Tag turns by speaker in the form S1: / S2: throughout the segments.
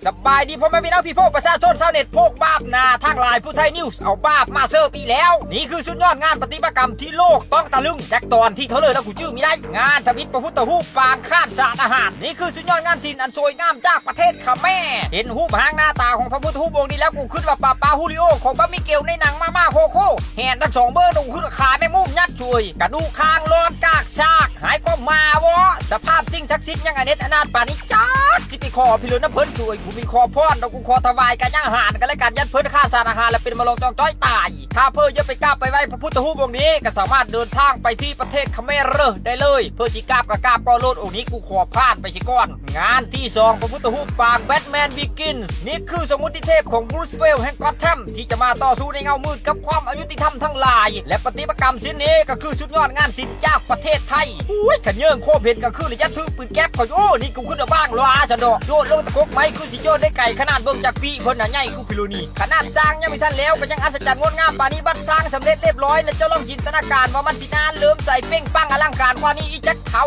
S1: สบายดีพ่อแม่พี่น้องพี่พ่อประชาชนชาวเน็ตโพกบาปนาทางไลน์ผู้ไทยนิวส์เอาบาปมาเสิร์ฟอีกแล้วนี่คือสุดยอดงานปฏิมากรรมที่โลกต้องตะลึงแจ็คตอนที่เธอเลยแล้วกูชื่อไม่ได้งานทวิตพระพุทธรูปปางคาดสารอาหารนี่คือสุดยอดงานศิลป์อันสวยงามจากประเทศเขมรเห็นรูปหางหน้าตาของพระพุทธรูปองค์นี้แล้วกูขึ้นว่าปาฮูริโอของบะมิเกลในหนังมาม่าโคโค่แหนทั้งสองเบอร์ดูขึ้นขาแม่มุมยัดช่วยกระดูกคางรอนกากซากหายก็มาวะสภาพสิ่งศักดิ์สิทธิ์ยังอเนตอนาถปานิจ้าจิไปขอพิรุณน้ำเพิ่นช่วยกูมีคอพรแล้วกูขอถวายกันย่างหานกันและกันยัดเพิ่นฆ่าสารอาหารและเป็นมะลงจองจ้อยตายถ้าเพิ่นจะไปกราบไปไหว้พระพุทธรูปองค์นี้ก็สามารถเดินทางไปที่ประเทศเขมรได้เลยเพื่อจิกราบกับกราบก็โลดองค์นี้กูขอพลาดไปสิก่อนงานที่2พระพุทธรูปปางแบทแมนบิกินส์นี่คือสมุติเทพของบรูซเวลแห่งกอธแธมที่จะมาต่อสู้ในเงามืดกับความอายุติธรรมทั้งหลายและปฏิมากรรมชิ้นนี้ก็คือสุดยอดงานศิลป์จากประเทศไทยอุ้ยขันเยิงโคเพนก็คือระยะถือปืนแก๊ปเขาโอ้นี่กูขึ้นบ้างล้าฉันดอกโยนลงตะกกไม้คือสิโยนได้ไก่ขนาดเบิ่งจากปีเพิ่นน่ะใหญ่กูพิรุณีขนาดสร้างยังไม่ทันแล้วก็ยังอัศจรรย์งดงามปานนี้บัดสร้างสำเร็จเรียบร้อยแล้วเจ้าลองจินตนาการว่ามันสินานเริ่มใส่เป้งปังอลังการกว่านี้อีจักเท่า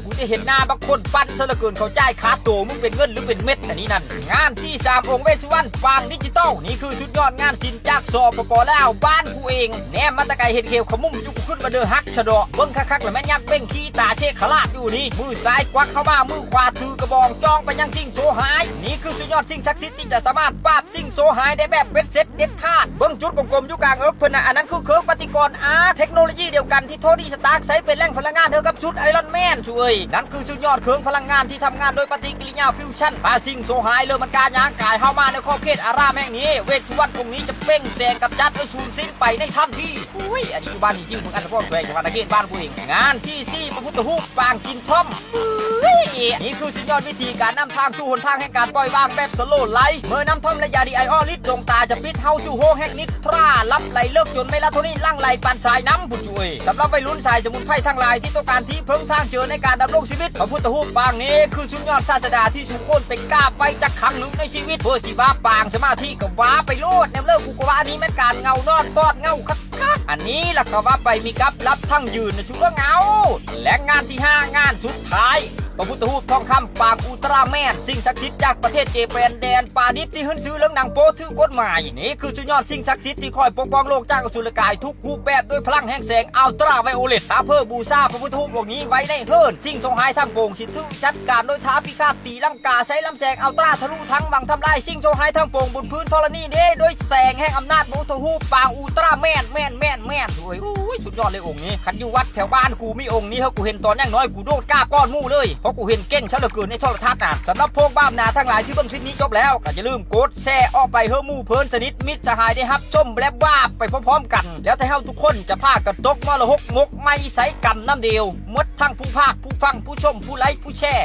S1: กูจะเห็นหน้าบางคนปั้นซะเหลือเกินเขาจ่ายค่าตัวมึงเป็นเงินหรือเป็นเม็ดอันนี้นั่นงานที่3องค์เวสสุวรรณปางดิจิตอลนี่คือสุดยอดงานศิลป์จากสปปลาวบ้านกูเองแหนมมาตะไกเห็นเขียวขมุมอยู่กูขึ้นมาเด้อฮักชะดอเบิ่งคักๆแล้วแม่นยักษ์เบ้งขี้ตาเชคขลาดอยู่นี่มือซ้ายควักเข้ามามือขวาถือกระบองจ้องไปยังสิ่งโซหายนี่คือสุดยอดสิ่งศักดิ์สิทธิ์ที่จะสามารถปราบสิ่งโซหายได้แบบเบ็ดเสร็จเด็ดขาดเบิ่งจุดกลมๆอยู่กลางเอิกเพิ่นน่ะอันนั้นคือเคิร์กปฏิกรณ์เทคโนโลยีเดียวกันที่โทนี่สตาร์กใช้เป็นแหล่งพลังงานเท่ากับชุดไอรอนแมนช่วยนั่นคือสุดยอดเครื่องพลังงานที่ทำงานโดยปฏิกิริยาฟิวชั่นพาสิ่งโซหายเลยมันการย่างกายเข้ามาในขอบเขตอารามแห่งนี้เวชสุวรรณองค์นี้จะเป่งแสงกับจัดให้สูญสิ้นไปในทันทีอุ้ยอันนี้อยู่บ้านจริงๆมึงอันตะพวกแขวงจังหวัดตะเกียบบ้านกูเองงานที่4พระพุทธรูปปางกินท่อมนี่คือสุดยอดวิธีการนำทางสู่หนทางแห่งการปล่อยวางแบบสโลว์ไลฟ์เมื่อน้ำท่อมและยาดีไอออลิดดวงตาจะปิดเฮาสู่โฮงแห่งนิทรารับไหลเลิกจนเมลาโทนินลั่งไหลปานสายน้ำผู้ช่วยสำหรับวัยรุ่นสายสมุนไพรทั้งหลายที่ต้องการที่เพิ่งทางเจอในการดำรงชีวิตพระพุทธรูปปางนี้คือสุดยอดศาสดาที่สุขคนเป็นกล้าไปจากครั้งหนึ่งในชีวิตเพื่อสิบ้าปางสมาธิกับว้าไปโลดแนมเลิกกูกว่านี้มันการเงานอนกอดเงาคักอันนี้ล่ะก็ว่าไปมีกับรับทั้งยืนในชุดเงาและงานที่5งานสุดท้ายพระพุทธรูปทองคำปางอุลตร้าแมนสิ่งศักดิ์สิทธิ์จากประเทศเจแปนแดนป่าดิบที่ขึ้นซื้อเรื่องหนังโป๊ถือกฎหมายนี่คือสุดยอดสิ่งศักดิ์สิทธิ์ที่คอยปกป้องโลกจากอสุรกายทุกรูปแบบด้วยพลังแห่งแสงอัลตราไวโอเลตตาเพื่อบูชาพระพุทธรูปองค์นี้ไว้ในเฮิร์นสิ่งทรงหายทั้งโป่งสิทธิ์จัดการโดยท้าพิฆาตตีลังกาใช้ลำแสงอัลตราทะลุทั้งวังทำลายสิ่งทรงหายทั้งโป่งบนพื้นธรณีนี้ด้วยแสงแห่งอำนาจพระพุทธรูปปางอุลตร้าแมนด้วยสุดยอดเลยองค์นี้ขันอยู่วัดแถวบ้านกูมีองค์นี้เขากูเห็นตอนยังน้อยกูโดดกล้าก้อนมู่เลยเพราะกูเห็นเก่งเหลือเกินในโทรทัศน์สำหรับพวกบ้ามนาทั้งหลายที่เบิ่งคลิปนี้จบแล้วก็อย่าลืมกดแชร์ออกไปเฮ้อมู่เพิ่นสนิทมิตรสหายได้ฮับชมและว่าไปพร้อมๆกันแล้วถ้าเฮาทุกคนจะพากันตกมรหกมกไม่ใส่กรรมน้ำเดียวหมดทั้งผู้ภาคผู้ฟังผู้ชมผู้ไลค์ผู้แชร์